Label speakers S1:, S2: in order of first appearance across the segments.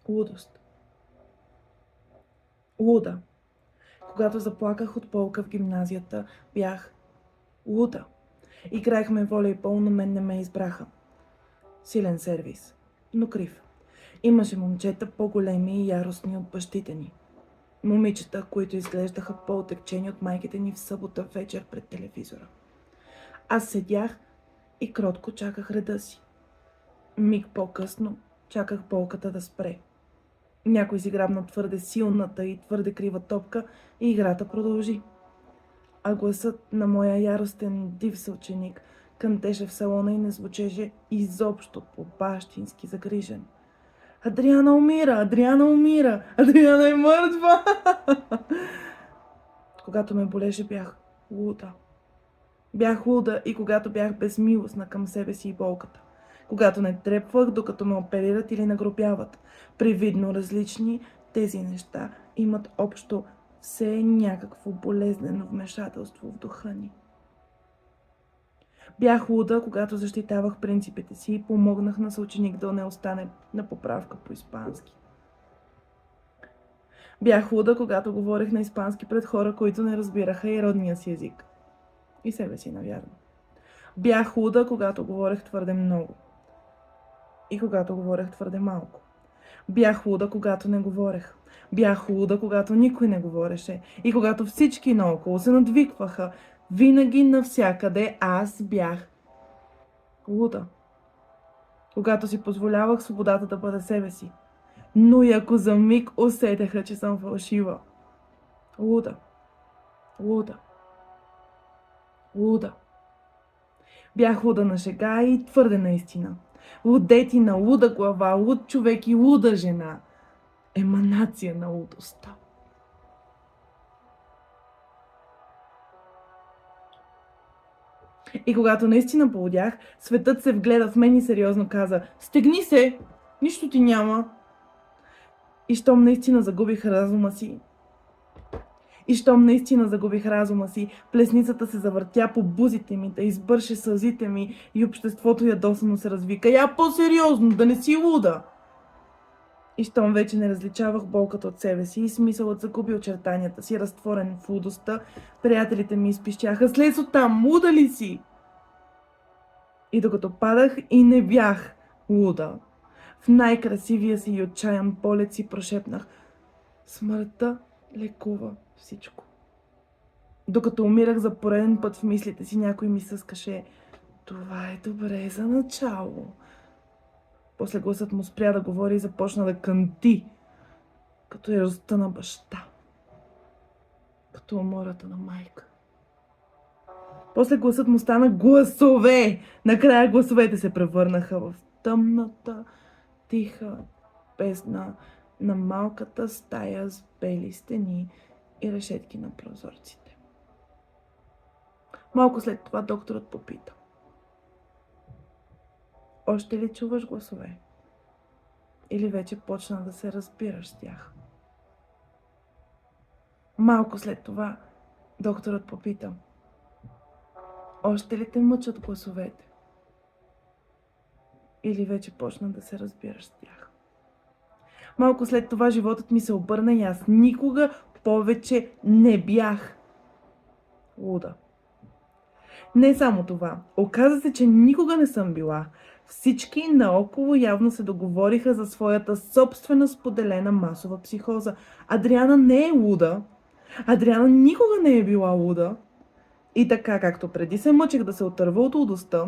S1: Лудост. Луда. Когато заплаках от болка в гимназията, бях луда. Играехме волейбол, но мен не ме избраха. Силен сервис, но крив. Имаше момчета по-големи и яростни от бащите ни. Момичета, които изглеждаха по-отекчени от майките ни в събота вечер пред телевизора. Аз седях и кротко чаках реда си. Миг по-късно чаках болката да спре. Някой си грабна твърде силната и твърде крива топка и играта продължи. А гласът на моя яростен див съученик кънтеше в салона и не звучеше изобщо по-бащински загрижен. Адриана умира! Адриана умира! Адриана е мъртва! Когато ме болеше, бях луда. Бях луда и когато бях безмилостна към себе си и болката. Когато не трепвах, докато ме оперират или нагробяват. Привидно различни, тези неща имат общо все някакво болезнено вмешателство в духа ни. Бях луда, когато защитавах принципите си и помогнах на съученик да не остане на поправка по испански. Бях луда, когато говорех на испански пред хора, които не разбираха и родния си език. И себе си, навярно. Бях луда, когато говорех твърде много. И когато говорех твърде малко. Бях луда, когато не говорех. Бях луда, когато никой не говореше. И когато всички наоколо се надвикваха, винаги навсякъде аз бях луда. Когато си позволявах свободата да бъде себе си. Но и ако за миг усетеха, че съм фалшива. Луда. Луда. Луда. Бях луда на шега и твърде наистина. Лудетина, луда глава, луд човек и луда жена. Еманация на лудостта. И когато наистина полудях, светът се вгледа в мен и сериозно каза: "Стегни се! Нищо ти няма!" И щом наистина загубих разума си, плесницата се завъртя по бузите ми, да избърше сълзите ми и обществото ядосано се развика: "Я по-сериозно, да не си луда!" И щом вече не различавах болката от себе си и смисълът загуби очертанията си, разтворен в лудостта, приятелите ми изпищяха: "Слез оттам, луда ли си?" И докато падах и не бях луда, в най-красивия си и отчаян полет си прошепнах: "Смъртта лекува всичко." Докато умирах за пореден път в мислите си, някой ми съскаше: "Това е добре за начало." После гласът му спря да говори и започна да кънти, като яростта на баща, като умората на майка. После гласът му стана гласове. Накрая гласовете се превърнаха в тъмната, тиха бездна на малката стая с бели стени и решетки на прозорците. Малко след това докторът попита: "Още ли чуваш гласове? Или вече почна да се разбираш с тях?" Малко след това докторът попита: "Още ли те мъчат гласовете? Или вече почна да се разбираш с тях?" Малко след това животът ми се обърна и аз никога повече не бях луда. Не само това. Оказа се, че никога не съм била. Всички наоколо явно се договориха за своята собствена споделена масова психоза. Адриана не е луда. Адриана никога не е била луда. И така, както преди се мъчех да се отърва от лудостта,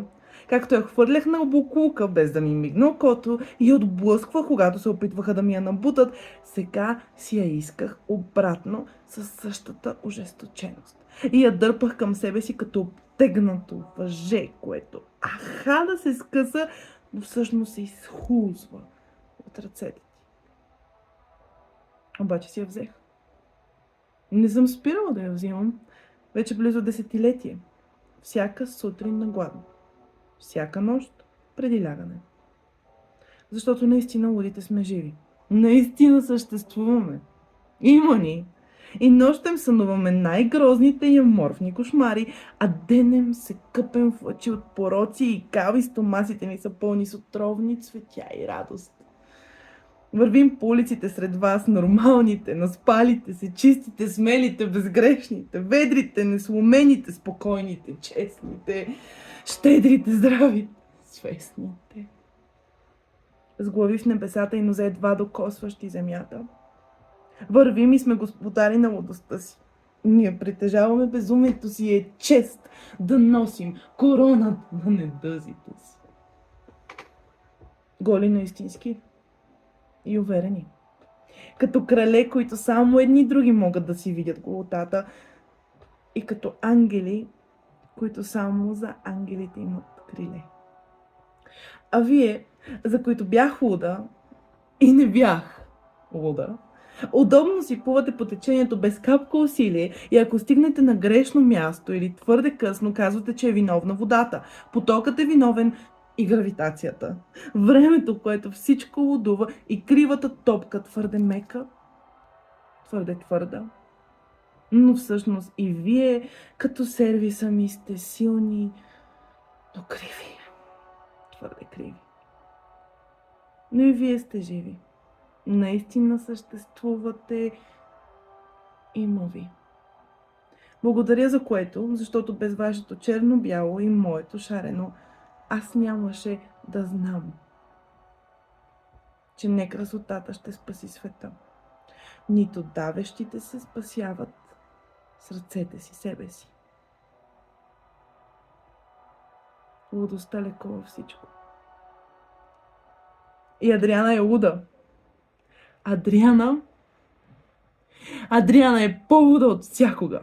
S1: както я хвърлях на боклука, без да ми мигна окото, и отблъсквах, когато се опитваха да ми я набутат, сега си я исках обратно със същата ожесточеност. И я дърпах към себе си като обтегнато въже, което да се скъса, но всъщност се изхлузва от ръцете ти. Обаче си я взех. Не съм спирала да я взимам вече близо десетилетие. Всяка сутрин нагладно. Всяка нощ преди лягане. Защото наистина лудите сме живи. Наистина съществуваме. Има ни. И нощем сънуваме най-грозните и аморфни кошмари, а денем се къпем в лъчи от пороци и кави, стомасите ни са пълни с отровни цветя и радост. Вървим по улиците сред вас, нормалните, наспалите се, чистите, смелите, безгрешните, ведрите, несломените, спокойните, честните, щедрите, здравите, свестните. С глави в небесата и нозе едва докосващи земята. Вървим и сме господари на лудостта си. Ние притежаваме безумието си и е чест да носим короната на недъзите си. Голи, но истински и уверени. Като крале, които само едни други могат да си видят голотата, и като ангели, които само за ангелите имат криле. А вие, за които бях луда и не бях луда, удобно си плувате по течението без капка усилие и ако стигнете на грешно място или твърде късно, казвате, че е виновна водата. Потокът е виновен и гравитацията. Времето, което всичко лудува и кривата топка твърде мека, твърде твърда. Но всъщност и вие, като сервиса ми, сте силни, но криви. Твърде криви. Но и вие сте живи. Наистина съществувате и ви. Благодаря за което, защото без вашето черно-бяло и моето шарено, аз нямаше да знам, че не красотата ще спаси света. Нито давещите се спасяват с ръцете си себе си. Лудостта лекува всичко. И Адриана е луда. Адриана е по-луда от всякога.